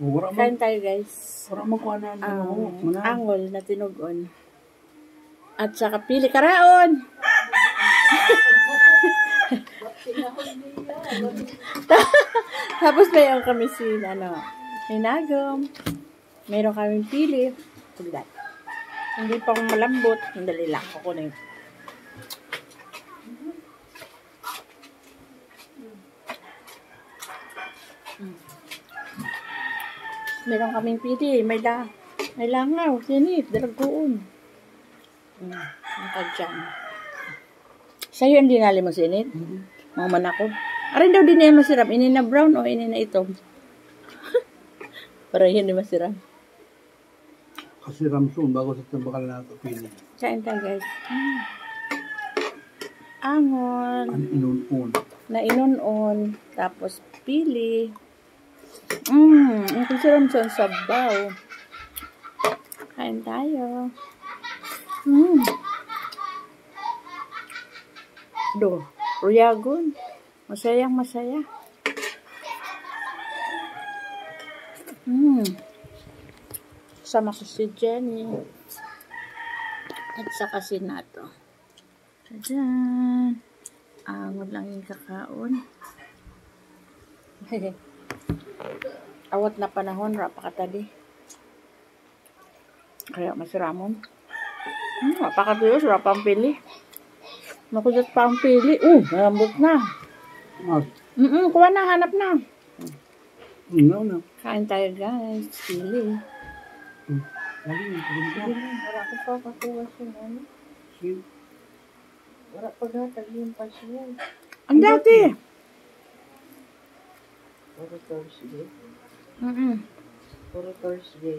Kain tayo, guys. Wala makuha na Angol na tinugon. At saka pili karaon. Tapos mayroon kami hinagom. Mayroon kaming pili. Tugdat. Hindi pa akong malambot. Dali lang ako na yun. Meron kaming pili. May langaw. Sinip. Dalagoon. Ang kadyang. Sa'yo ang dinali mo sinip? Mga manako. Arin daw din niya masirap. Ini na brown o ini na itom? Para yun di masirap. Kasi ramsun bago sa tambakal na ito pili. Kain tayo, guys. Angon. Inunon. Na inunon. Tapos pili. Ang kasi ramsun sabaw. Kain tayo. Do. Ruyagon. Masayang masaya. Sama ko si Jenny. At saka si Nato. Tadaan. Angon lang yung kakaon. Awat na panahon, rapakatali. Kaya masiramon. Rapakatali, rapang pili. Nakulat pa ang pili. Malambot na. Kuha na, hanap na. No. Kain tayo, guys. Pili. Wala ko pa kakuha siya. Wala pa gatagin pa siya. Ang dati. Puro Thursday. Puro Thursday.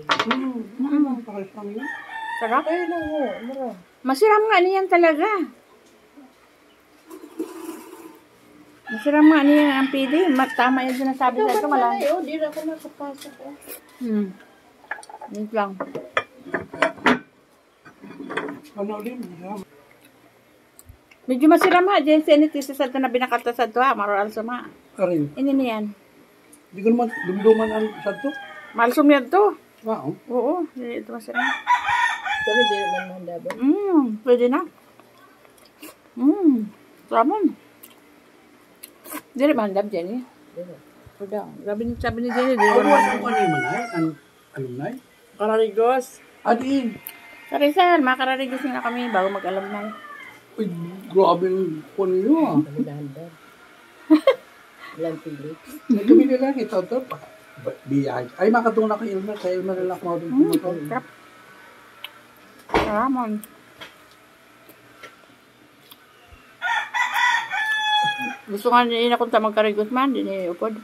Pakalis lang yun. Sarap. Ay, no. Masiram nga niyan talaga. Masiram nga niyan ang pili. Tama yung sinasabi sa ito. Malaki. Di na ako nakapasok. Wait lang. Ano ulit? Medyo masiram ha. Diyan sa initisa sa ito na binakata sa ito ha. Maroal sama. Karin. Ini niyan. Hindi ko naman dumduman ang sadto. Malsum yan to. Wow. Oo. Ito masiram. Pero di naman mandaban. Pwede na. Ramon. Di rin mandab, Jenny. Sabi ni Jenny. Ano naman ay? Alumni? Kararigos. Adiin. Karisal, makararigos na kami bago mag-alam na. Uy, grabe yung puno nyo Dahan-dahan. Ilang pili. Nagkamili lang ito. Biyay. Ay, makatuna kay Ilmer. Kaya Ilmer lang ako din pumunta. Ramon. Gusto nga niya kung tamang karigos man, di niya upod.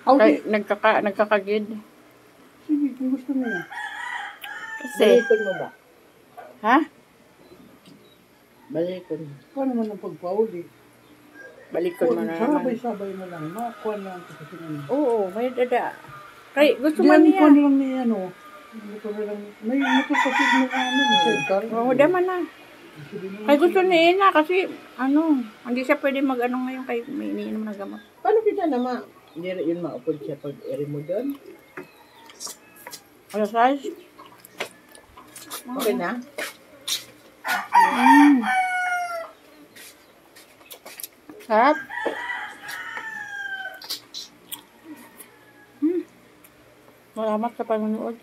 Okay. Nagkakagid. Sige, kung gusto niya. Kasi, Balikon mo ba? ha? Balikon mo. Paano man ang pagpauli? Balikod mo na naman. Sabay-sabay na lang. Makuha na ang kasi naman. Oo, may dada. Kay, gusto man Diyan ko niya. lang niya, ano. May motor kasi mo sidecar. Oo, daman na. Kay gusto ni Ina kasi, hindi siya pwede mag-ano ngayon kay may iniinom na gamot. Paano kita naman? Hindi rin yun maupod siya pag eri mo doon. Ano size? Okay na? Sarap. Salamat sa panonood.